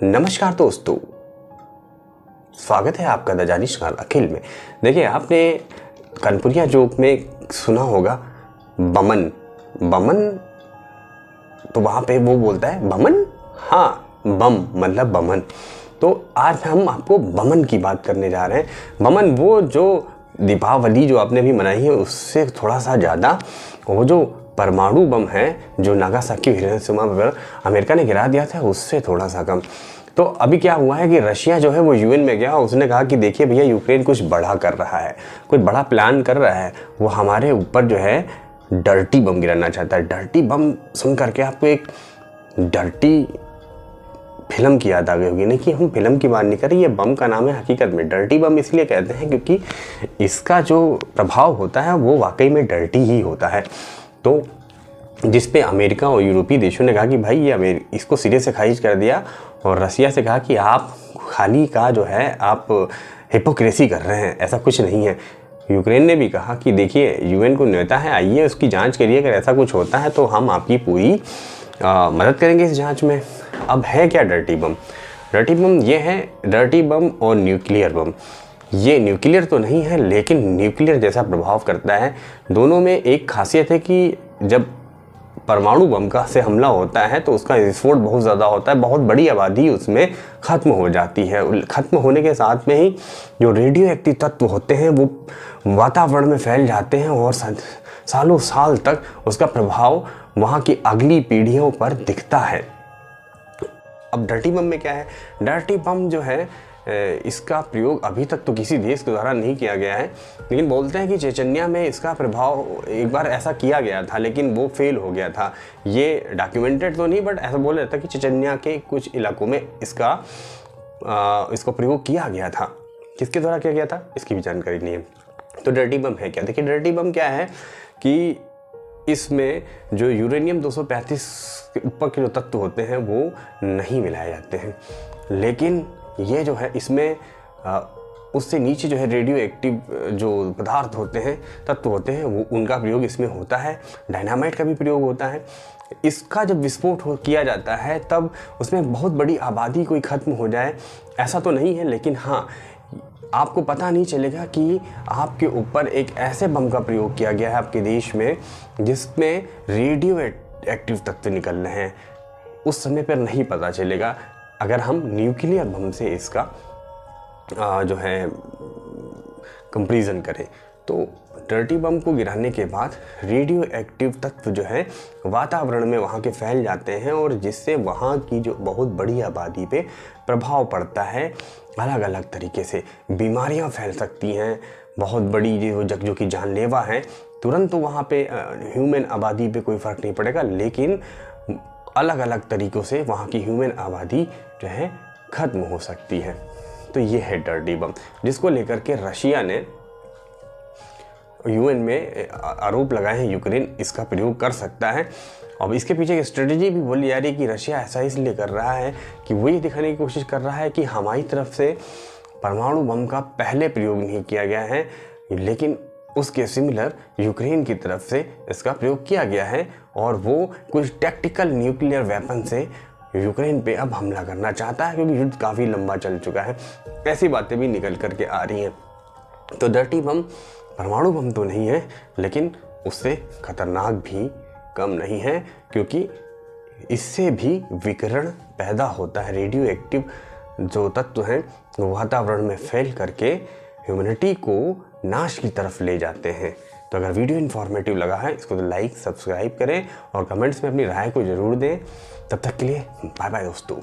नमस्कार दोस्तों, स्वागत है आपका द जानिश खान अखिल में। देखिए, आपने कानपुरिया जोक में सुना होगा बमन। बमन तो वहाँ पे वो बोलता है बमन, हाँ बम मतलब बमन। तो आज हम आपको बमन की बात करने जा रहे हैं। बमन वो जो दीपावली जो आपने भी मनाई है उससे थोड़ा सा ज़्यादा, वो जो परमाणु बम है जो नागासाकी हिरोशिमा पर अमेरिका ने गिरा दिया था उससे थोड़ा सा कम। तो अभी क्या हुआ है कि रशिया जो है वो यूएन में गया, उसने कहा कि देखिए भैया, यूक्रेन कुछ बड़ा कर रहा है, कुछ बड़ा प्लान कर रहा है, वो हमारे ऊपर जो है डर्टी बम गिराना चाहता है। डर्टी बम सुन करके आपको एक डर्टी फिल्म की याद आ गई होगी। नहीं कि हम फिल्म की बात नहीं कर रहे, ये बम का नाम है हकीकत में। डर्टी बम इसलिए कहते हैं क्योंकि इसका जो प्रभाव होता है वो वाकई में डर्टी ही होता है। तो जिस पे अमेरिका और यूरोपीय देशों ने कहा कि भाई ये इसको सिरे से खारिज कर दिया, और रसिया से कहा कि आप खाली का जो है आप हिपोक्रेसी कर रहे हैं, ऐसा कुछ नहीं है। यूक्रेन ने भी कहा कि देखिए, यूएन को न्योता है, आइए उसकी जांच करिए, अगर ऐसा कुछ होता है तो हम आपकी पूरी मदद करेंगे इस जांच में। अब है क्या डर्टी बम? डर्टी बम ये है डर्टी बम और न्यूक्लियर बम। ये न्यूक्लियर तो नहीं है लेकिन न्यूक्लियर जैसा प्रभाव करता है। दोनों में एक खासियत है कि जब परमाणु बम का से हमला होता है तो उसका विस्फोट बहुत ज़्यादा होता है, बहुत बड़ी आबादी उसमें ख़त्म हो जाती है। ख़त्म होने के साथ में ही जो रेडियो एक्टिव तत्व होते हैं वो वातावरण में फैल जाते हैं और सालों साल तक उसका प्रभाव वहाँ की अगली पीढ़ियों पर दिखता है। अब डर्टी बम में क्या है? डर्टी बम जो है इसका प्रयोग अभी तक तो किसी देश के द्वारा नहीं किया गया है, लेकिन बोलते हैं कि चेचन्या में इसका प्रभाव एक बार ऐसा किया गया था लेकिन वो फेल हो गया था। ये डॉक्यूमेंटेड तो नहीं, बट ऐसा बोला जाता है कि चेचन्या के कुछ इलाकों में इसको प्रयोग किया गया था। किसके द्वारा किया गया था इसकी भी जानकारी नहीं है। तो डर्टी बम है क्या? देखिए, डर्टी बम क्या है कि इसमें जो यूरेनियम 235 के ऊपर के जो तत्व होते हैं वो नहीं मिलाए जाते हैं, लेकिन ये जो है इसमें उससे नीचे जो है रेडियो एक्टिव जो पदार्थ होते हैं, तत्व होते हैं, वो उनका प्रयोग इसमें होता है। डायनामाइट का भी प्रयोग होता है। इसका जब विस्फोट किया जाता है तब उसमें बहुत बड़ी आबादी कोई ख़त्म हो जाए ऐसा तो नहीं है, लेकिन हाँ, आपको पता नहीं चलेगा कि आपके ऊपर एक ऐसे बम का प्रयोग किया गया है आपके देश में जिसमें रेडियो एक्टिव तत्व निकल रहे हैं। उस समय पर नहीं पता चलेगा अगर हम न्यूक्लियर बम से इसका जो है कंपैरिजन करें। तो डर्टी बम को गिराने के बाद रेडियो एक्टिव तत्व जो है वातावरण में वहाँ के फैल जाते हैं और जिससे वहाँ की जो बहुत बड़ी आबादी पे प्रभाव पड़ता है। अलग अलग तरीके से बीमारियाँ फैल सकती हैं, बहुत बड़ी जो कि जानलेवा हैं। तुरंत तो वहाँ पे ह्यूमन आबादी पे कोई फ़र्क नहीं पड़ेगा, लेकिन अलग अलग तरीक़ों से वहाँ की ह्यूमन आबादी जो है ख़त्म हो सकती है। तो ये है डर्टी बम, जिसको लेकर के रशिया ने यूएन में आरोप लगाए हैं यूक्रेन इसका प्रयोग कर सकता है। अब इसके पीछे एक स्ट्रेटजी भी बोली जा रही है कि रशिया ऐसा इसलिए कर रहा है कि वो ये दिखाने की कोशिश कर रहा है कि हमारी तरफ से परमाणु बम का पहले प्रयोग नहीं किया गया है, लेकिन उसके सिमिलर यूक्रेन की तरफ से इसका प्रयोग किया गया है और वो कुछ टैक्टिकल न्यूक्लियर वेपन से यूक्रेन पे अब हमला करना चाहता है, क्योंकि युद्ध काफ़ी लंबा चल चुका है। ऐसी बातें भी निकल करके आ रही हैं। तो डर्टी बम परमाणु बम तो नहीं है, लेकिन उससे खतरनाक भी कम नहीं है, क्योंकि इससे भी विकिरण पैदा होता है। रेडियो एक्टिव जो तत्व हैं वो वातावरण में फैल करके ह्यूमैनिटी को नाश की तरफ ले जाते हैं। तो अगर वीडियो इन्फॉर्मेटिव लगा है इसको तो लाइक सब्सक्राइब करें और कमेंट्स में अपनी राय को ज़रूर दें। तब तक के लिए बाय बाय दोस्तों।